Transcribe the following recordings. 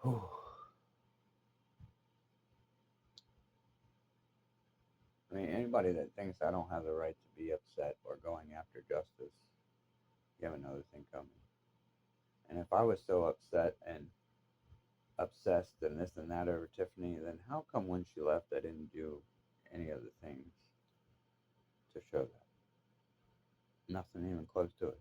Whew. I mean, anybody that thinks I don't have the right to be upset or going after justice, you have another thing coming. And if I was so upset and obsessed and this and that over Tiffany, then how come when she left I didn't do any of the things to show that? Nothing even close to it.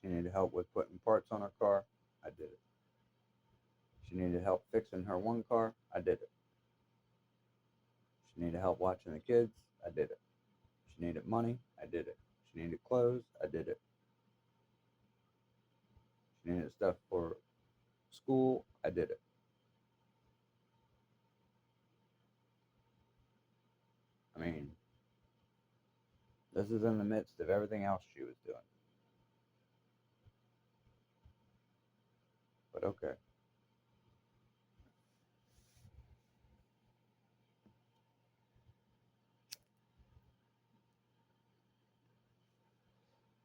She needed help with putting parts on her car. I did it. She needed help fixing her one car. I did it. She needed help watching the kids. I did it. She needed money. I did it. She needed clothes. I did it. She needed stuff for school. I did it. I mean, this is in the midst of everything else she was doing. But okay.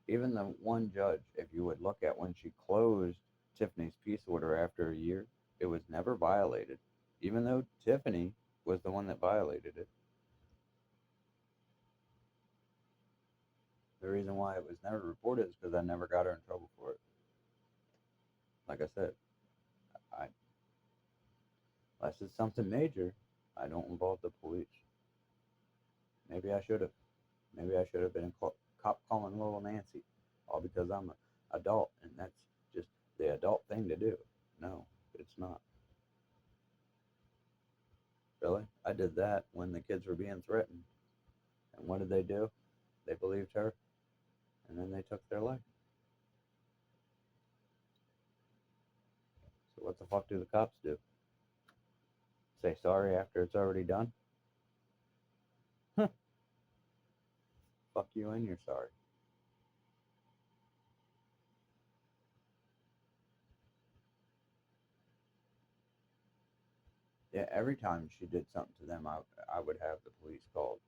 Even the one judge, if you would look at when she closed Tiffany's peace order after a year, it was never violated, even though Tiffany was the one that violated it. The reason why it was never reported is because I never got her in trouble for it. Like I said, I unless it's something major, I don't involve the police. Maybe I should have. Maybe I should have been a cop calling little Nancy, all because I'm an adult, and that's just the adult thing to do. No, it's not. Really? I did that when the kids were being threatened. And what did they do? They believed her, and then they took their life. So what the fuck do the cops do? Say sorry after it's already done? Fuck you and you're sorry. Yeah, every time she did something to them, I would have the police called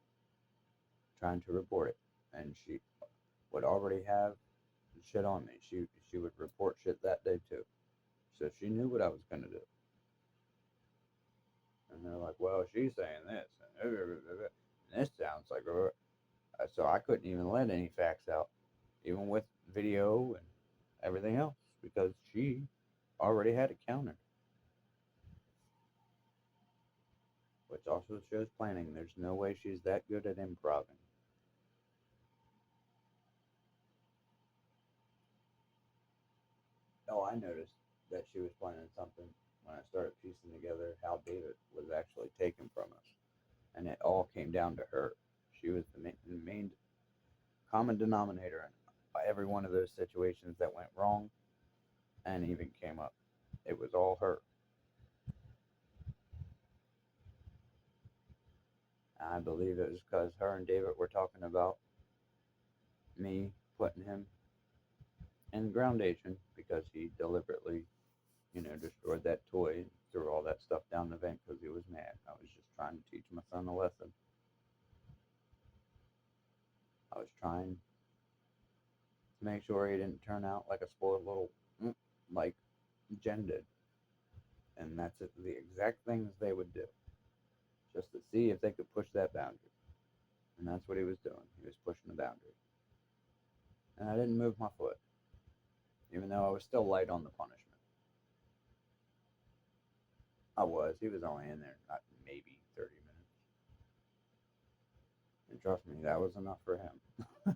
trying to report it. And she would already have shit on me. She would report shit that day too. So she knew what I was gonna do. And they're like, well, she's saying this, and this sounds like her. So I couldn't even let any facts out, even with video and everything else, because she already had it countered, which also shows planning. There's no way she's that good at improving. Oh, I noticed that she was planning something when I started piecing together how David was actually taken from us, and it all came down to her. She was the main common denominator in every one of those situations that went wrong and even came up. It was all her. I believe it was because her and David were talking about me putting him in groundation because he deliberately, destroyed that toy and threw all that stuff down the vent because he was mad. I was just trying to teach my son a lesson. I was trying to make sure he didn't turn out like a spoiled little, like Jen did. And that's it, the exact things they would do just to see if they could push that boundary. And that's what he was doing. He was pushing the boundary. And I didn't move my foot, even though I was still light on the punishment. I was. He was only in there maybe 30 minutes. And trust me, that was enough for him.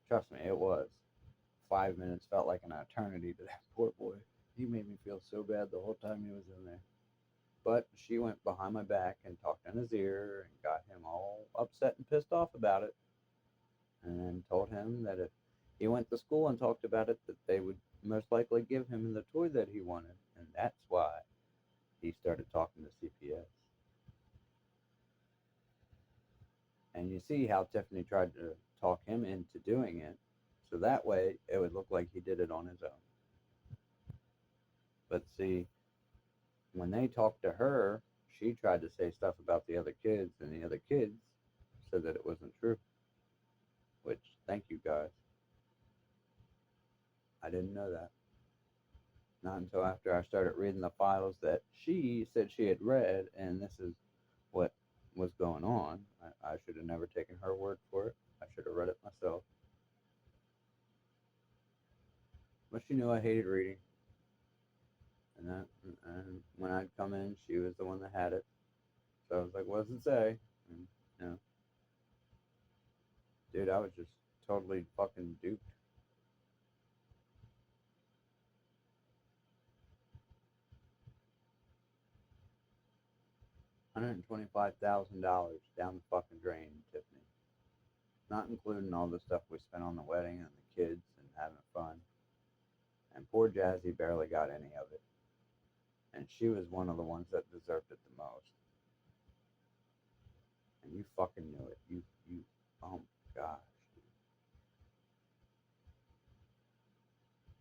Trust me, it was. 5 minutes felt like an eternity to that poor boy. He made me feel so bad the whole time he was in there. But she went behind my back and talked in his ear and got him all upset and pissed off about it. And then told him that if he went to school and talked about it, that they would most likely give him the toy that he wanted. And that's why he started talking to CPS. And you see how Tiffany tried to talk him into doing it. So that way it would look like he did it on his own. But see, when they talked to her, she tried to say stuff about the other kids, and the other kids said that it wasn't true, which, thank you guys. I didn't know that. Not until after I started reading the files that she said she had read, and this is what was going on. I should have never taken her word for it. I should have read it myself. But she knew I hated reading. And when I'd come in, she was the one that had it. So I was like, what does it say? And, you know, dude, I was just totally fucking duped. $125,000 down the fucking drain, Tiffany. Not including all the stuff we spent on the wedding and the kids and having fun. And poor Jazzy barely got any of it. And she was one of the ones that deserved it the most. And you fucking knew it. Oh my gosh.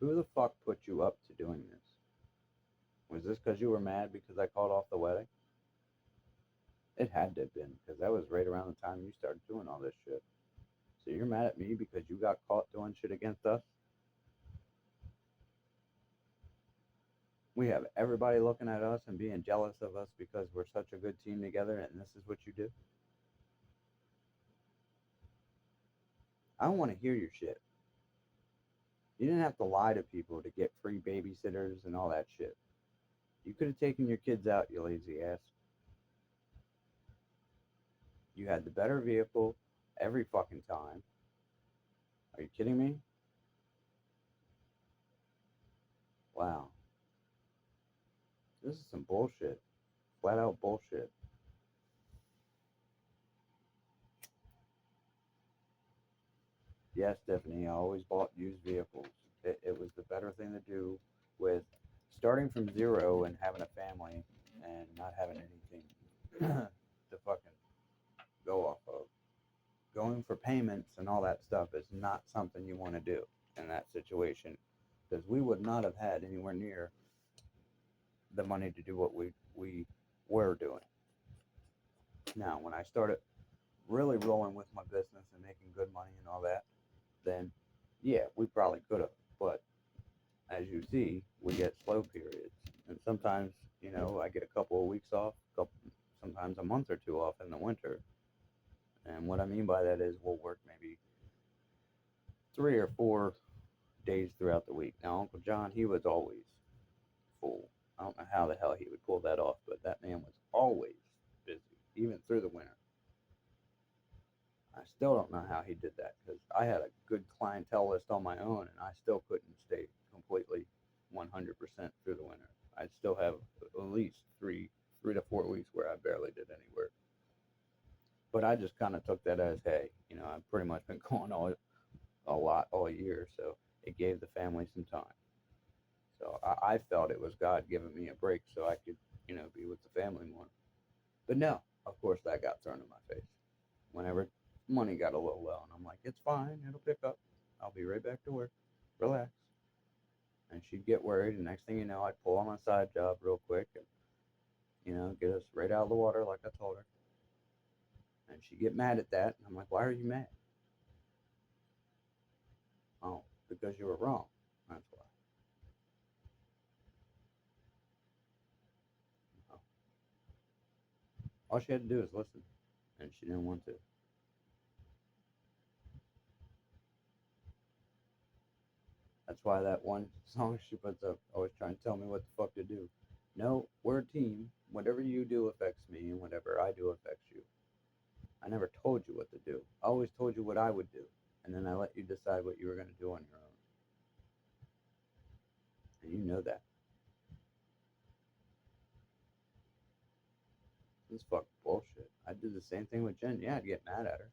Who the fuck put you up to doing this? Was this because you were mad because I called off the wedding? It had to have been, because that was right around the time you started doing all this shit. So you're mad at me because you got caught doing shit against us? We have everybody looking at us and being jealous of us because we're such a good team together, and this is what you do? I don't want to hear your shit. You didn't have to lie to people to get free babysitters and all that shit. You could have taken your kids out, you lazy ass. You had the better vehicle every fucking time. Are you kidding me? Wow. This is some bullshit. Flat out bullshit. Yes, Stephanie, I always bought used vehicles. It was the better thing to do with starting from zero and having a family and not having anything to fucking go off of. Going for payments and all that stuff is not something you want to do in that situation, because we would not have had anywhere near the money to do what we were doing. Now, when I started really rolling with my business and making good money and all that, then yeah, we probably could have. But as you see, we get slow periods, and sometimes I get a couple of weeks off, sometimes a month or two off in the winter. And what I mean by that is we'll work maybe 3 or 4 days throughout the week. Now, Uncle John, he was always full. I don't know how the hell he would pull that off, but that man was always busy, even through the winter. I still don't know how he did that, because I had a good clientele list on my own, and I still couldn't stay completely 100% through the winter. I'd still have at least 3 to 4 weeks where I barely did any work. But I just kind of took that as, hey, I've pretty much been going a lot all year, so it gave the family some time. So I felt it was God giving me a break so I could, be with the family more. But no, of course, that got thrown in my face whenever money got a little low. And I'm like, it's fine. It'll pick up. I'll be right back to work. Relax. And she'd get worried. And next thing you know, I'd pull on my side job real quick and, get us right out of the water like I told her. And she'd get mad at that. And I'm like, why are you mad? Oh, because you were wrong. That's why. Oh. All she had to do was listen. And she didn't want to. That's why that one song she puts up always trying to tell me what the fuck to do. No, we're a team. Whatever you do affects me, and whatever I do affects you. I never told you what to do. I always told you what I would do, and then I let you decide what you were going to do on your own. And you know that. This is fucking bullshit. I did the same thing with Jen. Yeah, I'd get mad at her.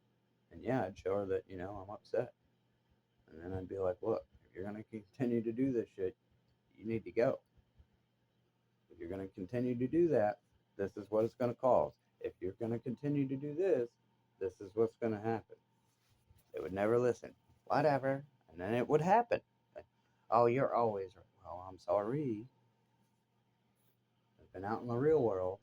And yeah, I'd show her that, I'm upset. And then I'd be like, look, if you're going to continue to do this shit, you need to go. If you're going to continue to do that, this is what it's going to cause. If you're going to continue to do this, this is what's going to happen. They would never listen. Whatever. And then it would happen. Oh, you're always right. Well, I'm sorry. I've been out in the real world.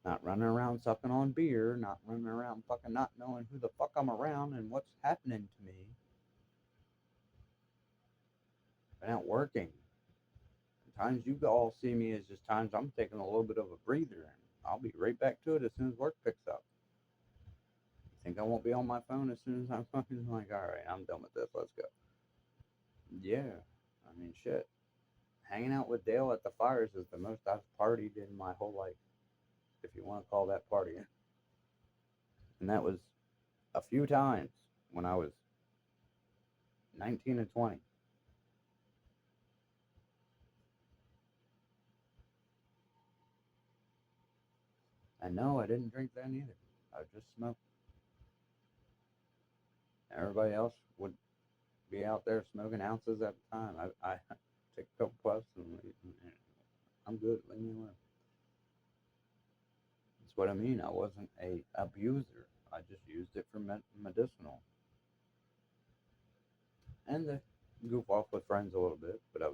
Not running around sucking on beer, not running around fucking not knowing who the fuck I'm around and what's happening to me. But out working. Times you all see me as just times I'm taking a little bit of a breather and I'll be right back to it as soon as work picks up. You think I won't be on my phone as soon as I'm fucking like, all right, I'm done with this, let's go. Yeah, I mean, shit. Hanging out with Dale at the fires is the most I've partied in my whole life, if you want to call that partying. And that was a few times when I was 19 and 20. And no, I didn't drink then either. I just smoked. Everybody else would be out there smoking ounces at a time. I take a couple puffs and I'm good. Leave me alone. That's what I mean. I wasn't a abuser. I just used it for medicinal and to goof off with friends a little bit. But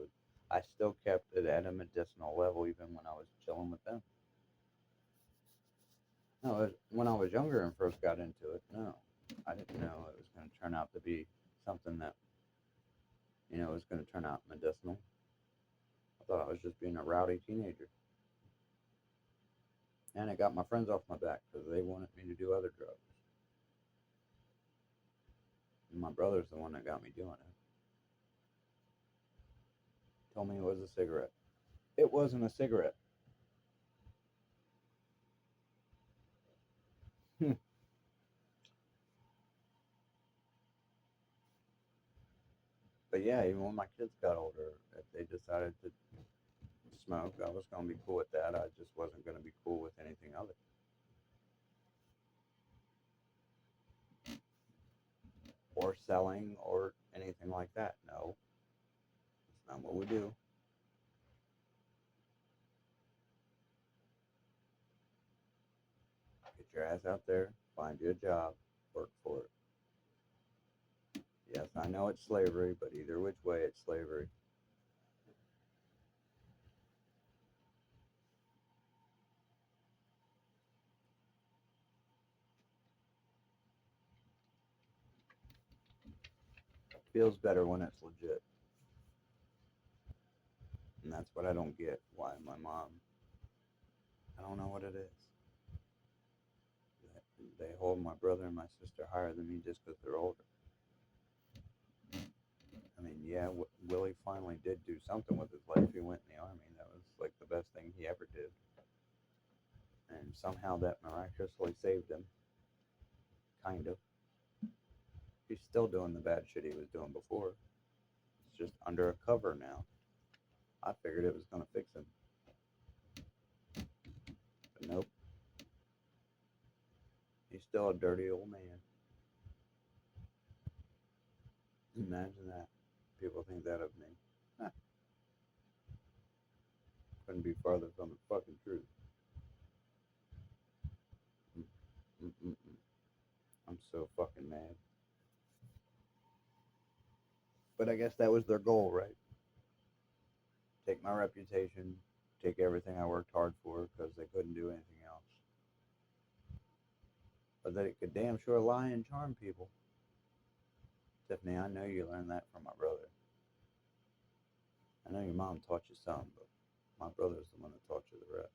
I still kept it at a medicinal level even when I was chilling with them. No, when I was younger and first got into it, no, I didn't know it was going to turn out to be something that was going to turn out medicinal. I thought I was just being a rowdy teenager. And it got my friends off my back because they wanted me to do other drugs. And my brother's the one that got me doing it. Told me it was a cigarette. It wasn't a cigarette. But yeah, even when my kids got older, if they decided to smoke, I was going to be cool with that. I just wasn't going to be cool with anything other. Or selling or anything like that. No, it's not what we do. Get your ass out there, find you a job, work for it. Yes, I know it's slavery, but either which way, it's slavery. Feels better when it's legit. And that's what I don't get. Why my mom, I don't know what it is. They hold my brother and my sister higher than me just because they're older. I mean, yeah, Willie finally did do something with his life. He went in the army. That was like the best thing he ever did. And somehow that miraculously saved him. Kind of. He's still doing the bad shit he was doing before. It's just under a cover now. I figured it was going to fix him. But nope. He's still a dirty old man. Imagine that. People think that of me. Huh. Couldn't be farther from the fucking truth. Mm-mm-mm. I'm so fucking mad. But I guess that was their goal, right? Take my reputation, take everything I worked hard for because they couldn't do anything else. But that it could damn sure lie and charm people. Tiffany, I know you learned that from my brother. I know your mom taught you some, but my brother's the one that taught you the rest.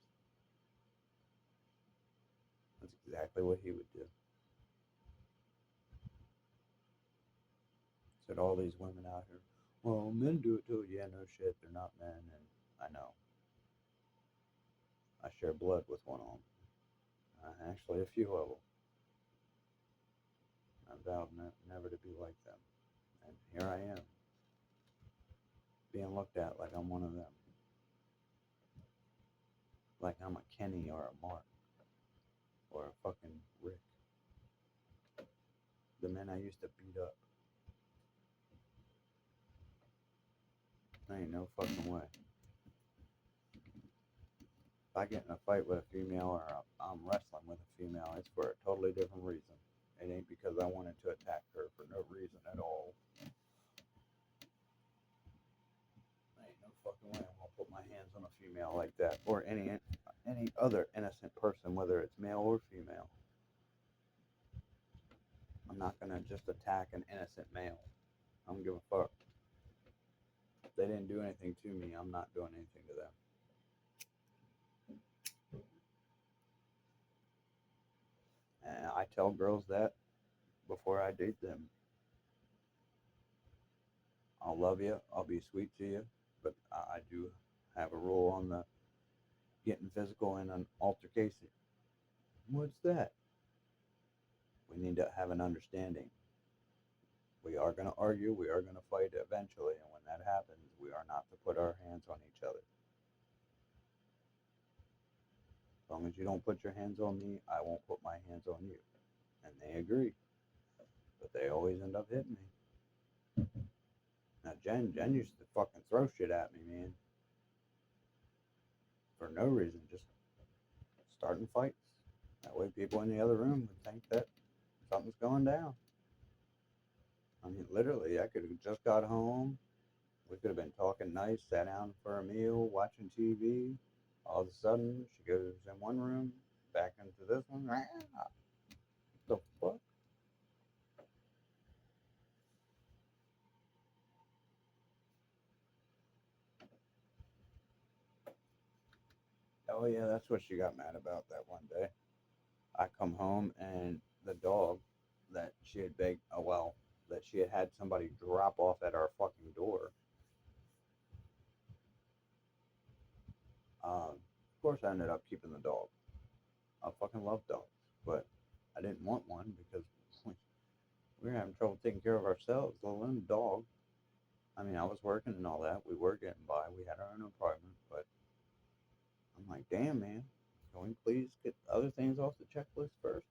That's exactly what he would do. Said all these women out here, well, men do it too. Yeah, no shit, they're not men, and I know. I share blood with one of them. Actually, a few of them. I vowed never to be like them. And here I am, being looked at like I'm one of them. Like I'm a Kenny or a Mark or a fucking Rick. The men I used to beat up. There ain't no fucking way. If I get in a fight with a female or I'm wrestling with a female, it's for a totally different reason. It ain't because I wanted to attack her for no reason at all. There ain't no fucking way I'm gonna put my hands on a female like that or any any other innocent person, whether it's male or female. I'm not gonna just attack an innocent male. I don't give a fuck. They didn't do anything to me. I'm not doing anything to them. And I tell girls that before I date them. I'll love you. I'll be sweet to you. But I do have a rule on the getting physical in an altercation. What's that? We need to have an understanding. We are going to argue. We are going to fight eventually. And when that happens, we are not to put our hands on each other. As long as you don't put your hands on me, I won't put my hands on you. And they agree. But they always end up hitting me. Now, Jen used to fucking throw shit at me, man. For no reason, just starting fights. That way people in the other room would think that something's going down. I mean, literally, I could have just got home. We could have been talking nice, sat down for a meal, watching TV. All of a sudden, she goes in one room, back into this one. What the fuck? Oh, yeah, that's what she got mad about that one day. I come home and the dog that she had begged, that she had somebody drop off at our fucking door. Of course, I ended up keeping the dog. I fucking love dogs, but I didn't want one because we were having trouble taking care of ourselves, let alone the dog. I mean, I was working and all that. We were getting by. We had our own apartment, but I'm like, damn, man, can we please get other things off the checklist first?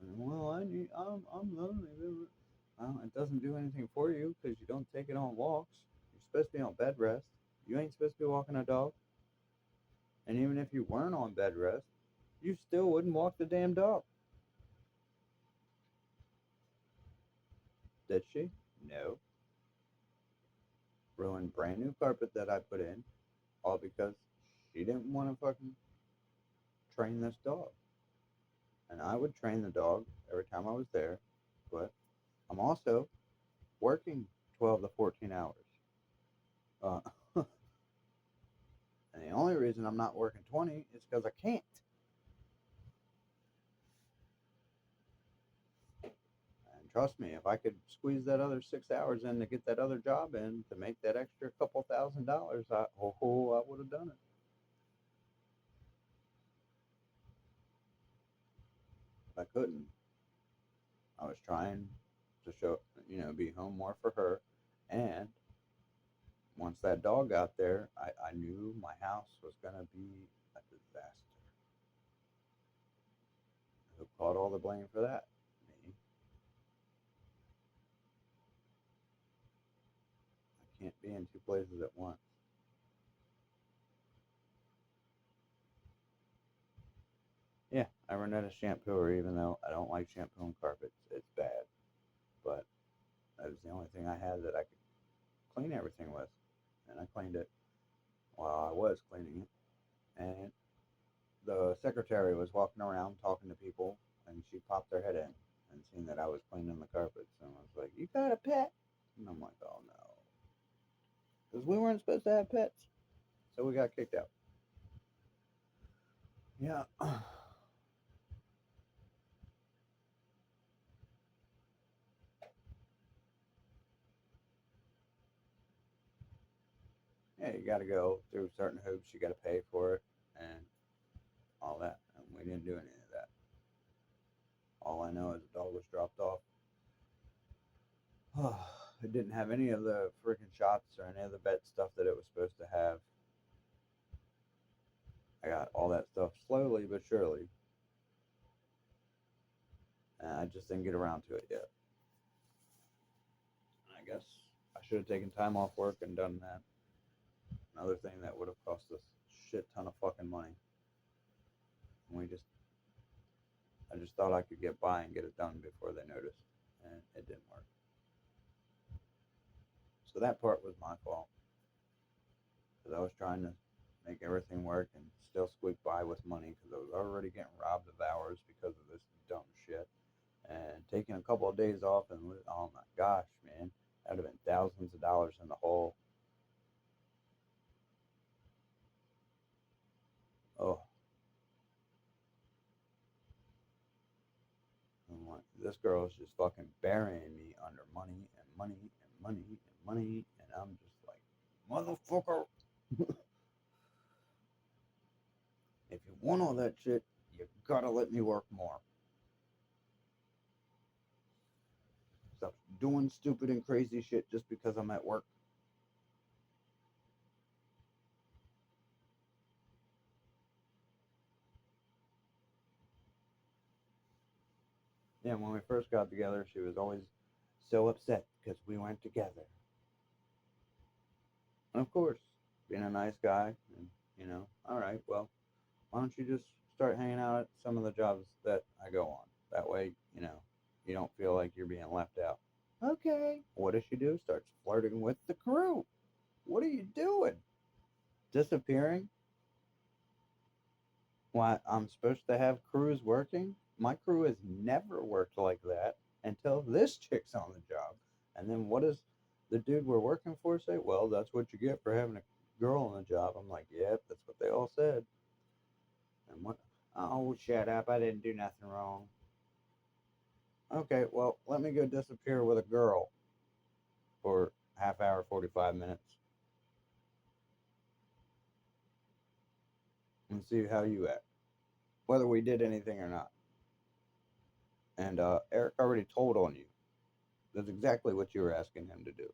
And, well, I'm lonely. Well, it doesn't do anything for you because you don't take it on walks. You're supposed to be on bed rest. You ain't supposed to be walking a dog. And even if you weren't on bed rest, you still wouldn't walk the damn dog. Did she? No. Ruined brand new carpet that I put in, all because she didn't want to fucking train this dog. And I would train the dog every time I was there, but I'm also working 12 to 14 hours. Uh, and the only reason I'm not working 20 is because I can't. And trust me, if I could squeeze that other 6 hours in to get that other job in to make that extra couple $1,000, I would have done it. I couldn't. I was trying to show, be home more for her. And once that dog got there, I knew my house was going to be a disaster. Who caught all the blame for that? Me. I can't be in two places at once. Yeah, I run out of shampooer, even though I don't like shampooing carpets. It's bad. But that was the only thing I had that I could clean everything with. And I cleaned it while I was cleaning it. And the secretary was walking around talking to people, and she popped her head in and seen that I was cleaning the carpets, and was like, "You got a pet?" And I'm like, "Oh no," because we weren't supposed to have pets, so we got kicked out. Yeah. Yeah, you got to go through certain hoops. You got to pay for it and all that. And we didn't do any of that. All I know is the dog was dropped off. It didn't have any of the freaking shots or any of the vet stuff that it was supposed to have. I got all that stuff slowly but surely. And I just didn't get around to it yet. I guess I should have taken time off work and done that. Another thing that would have cost us a shit ton of fucking money. And I just thought I could get by and get it done before they noticed, and it didn't work. So that part was my fault. because I was trying to make everything work and still squeak by with money because I was already getting robbed of hours because of this dumb shit. And taking a couple of days off and oh my gosh, man, that'd have been thousands of dollars in the hole. Oh, I'm like, this girl is just fucking burying me under money and money and money and money, and I'm just like, motherfucker, if you want all that shit, you gotta let me work more. Stop doing stupid and crazy shit just because I'm at work. Yeah, when we first got together, she was always so upset because we weren't together. And of course, being a nice guy, and all right, well, why don't you just start hanging out at some of the jobs that I go on? That way, you don't feel like you're being left out. Okay. What does she do? Starts flirting with the crew. What are you doing? Disappearing? Why, I'm supposed to have crews working? My crew has never worked like that until this chick's on the job. And then what does the dude we're working for say? Well, that's what you get for having a girl on the job. I'm like, yep, that's what they all said. And what? Oh, shut up. I didn't do nothing wrong. Okay, well, let me go disappear with a girl for half hour, 45 minutes and see how you act, whether we did anything or not. And Eric already told on you. That's exactly what you were asking him to do.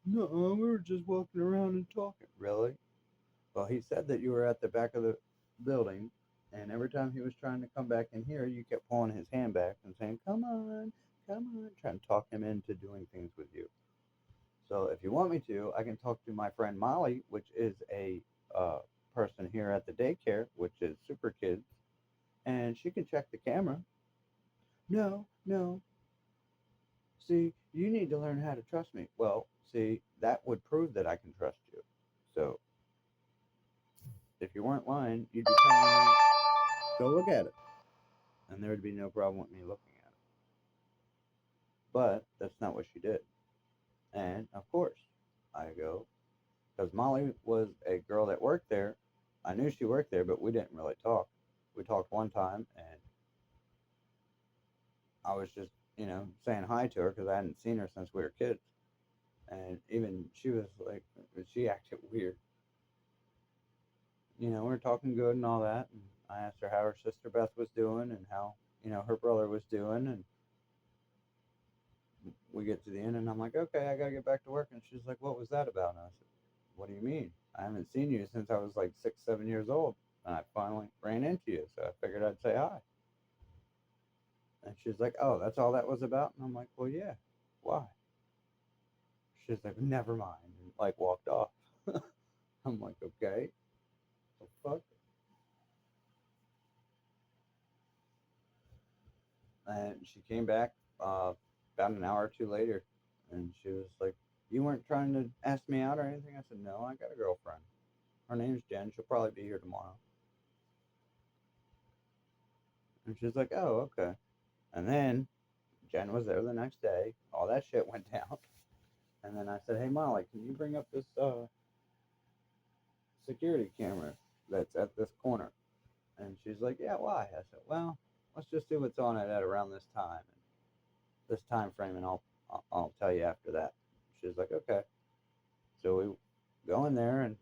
No, we were just walking around and talking. Really? Well, he said that you were at the back of the building, and every time he was trying to come back in here, you kept pulling his hand back and saying, come on, trying to talk him into doing things with you. So if you want me to, I can talk to my friend Molly, which is a uh, person here at the daycare, which is Super Kids, and she can check the camera. No, no. See, you need to learn how to trust me. Well, see, that would prove that I can trust you. So if you weren't lying, you'd be telling me, go look at it. And there would be no problem with me looking at it. But that's not what she did. And of course, I go, because Molly was a girl that worked there. I knew she worked there, but we didn't really talk. We talked one time, and I was just, saying hi to her because I hadn't seen her since we were kids. And even she was like, she acted weird. We were talking good and all that. And I asked her how her sister Beth was doing and how, her brother was doing. And we get to the end, and I'm like, okay, I got to get back to work. And she's like, what was that about? And I said, what do you mean? I haven't seen you since I was like 6, 7 years old. And I finally ran into you. So I figured I'd say hi. And she's like, oh, that's all that was about? And I'm like, well, yeah. Why? She's like, never mind. And like walked off. I'm like, okay. The fuck? And she came back about an hour or two later, and she was like, "You weren't trying to ask me out or anything?" I said, "No, I got a girlfriend. Her name's Jen. She'll probably be here tomorrow." And she's like, "Oh, okay." And then Jen was there the next day. All that shit went down. And then I said, "Hey, Molly, can you bring up this security camera that's at this corner?" And she's like, "Yeah, why?" I said, "Well, let's just see what's on it at around this time, and this time frame, and I'll tell you after that." She's like, "Okay." So we go in there, and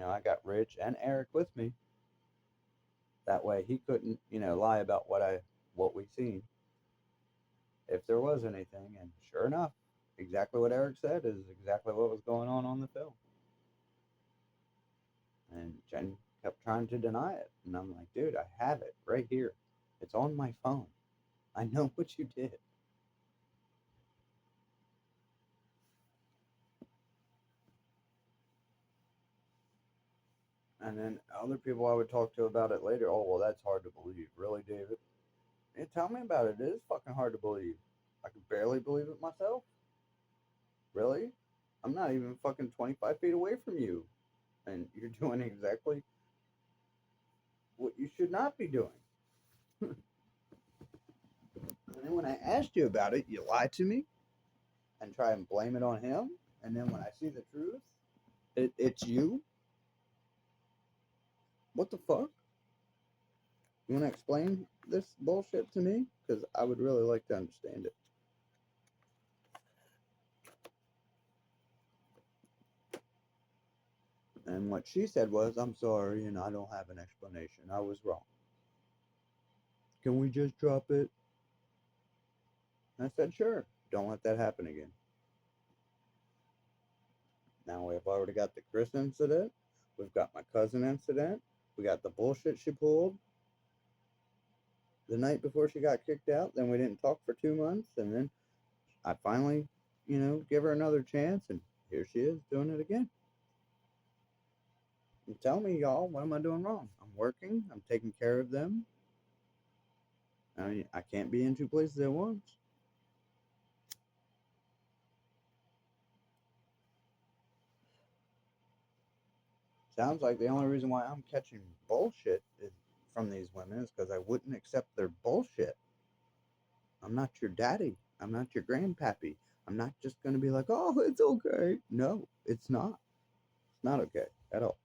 I got Rich and Eric with me. That way he couldn't, lie about what we seen if there was anything. And sure enough, exactly what Eric said is exactly what was going on the film. And Jen kept trying to deny it, and I'm like, dude, I have it right here. It's on my phone. I know what you did. And then other people I would talk to about it later, oh, well, that's hard to believe. Really, David? Yeah, tell me about it. It is fucking hard to believe. I can barely believe it myself. Really? I'm not even fucking 25 feet away from you. And you're doing exactly what you should not be doing. And then when I asked you about it, you lied to me and try and blame it on him. And then when I see the truth, it's you. What the fuck? You want to explain this bullshit to me? Because I would really like to understand it. And what she said was, I'm sorry, and I don't have an explanation. I was wrong. Can we just drop it? And I said, sure. Don't let that happen again. Now we've already got the Chris incident. We've got my cousin incident. We got the bullshit she pulled the night before she got kicked out. Then we didn't talk for 2 months. And then I finally, give her another chance. And here she is doing it again. And tell me, y'all, what am I doing wrong? I'm working. I'm taking care of them. I mean, I can't be in two places at once. Sounds like the only reason why I'm catching bullshit is from these women is because I wouldn't accept their bullshit. I'm not your daddy. I'm not your grandpappy. I'm not just going to be like, oh, it's okay. No, it's not. It's not okay at all.